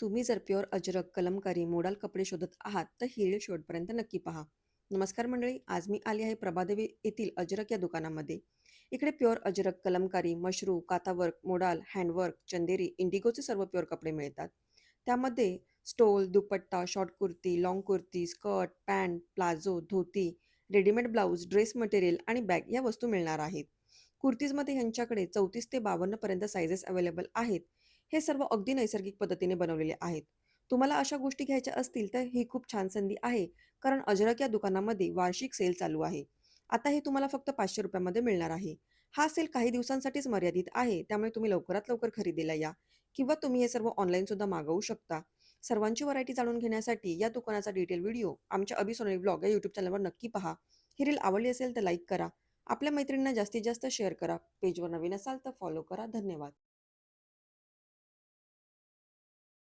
तुम्ही जर pure Ajrak, Kalamkari, modal कपडे शोधत आहात, तर ही रील शेवटपर्यंत नक्की पहा. नमस्कार मंडळी, आज मी आली आहे प्रभादेवी येथील अजरक या दुकानामध्ये. इकडे प्युअर अजरक, कलमकारी, मशरू, काथावर्क, मोडाल, हँडवर्क, चंदेरी, इंडिगोचे सर्व प्युअर कपडे मिळतात. त्यामध्ये stole, dupatta, short kurti, long kurti, skirt, pant, palazzo, dhoti, readymade blouse, dress material आणि बॅग या वस्तू मिळणार आहेत. कुर्तीजमध्ये ह्यांच्याकडे 34 ते 52 पर्यंत साइजेस अवेलेबल आहेत. हे सर्व अगदी नैसर्गिक पद्धतीने बनवलेले आहेत. तुम्हाला अशा गोष्टी घ्यायच्या असतील तर ही खूप छान संधी आहे, कारण अजरक या दुकानामध्ये वार्षिक सेल चालू आहे. आता हे तुम्हाला फक्त ₹500 मध्ये मिळणार आहे. हा सेल काही दिवसांसाठीच मर्यादित आहे, त्यामुळे तुम्ही लवकरात लवकर खरेदीला या किंवा तुम्ही हे सर्व ऑनलाईन सुद्धा मागवू शकता. सर्वांची व्हरायटी जाणून घेण्यासाठी या दुकानाचा डिटेल व्हिडिओ आमच्या अभि सोनाली ब्लॉग या यूट्यूब चॅनलवर नक्की पहा. ही रील आवडली असेल तर लाईक करा. आपल्या मैत्रिणींना जास्तीत जास्त शेअर करा. पेजवर नवीन असाल तर फॉलो करा. धन्यवाद.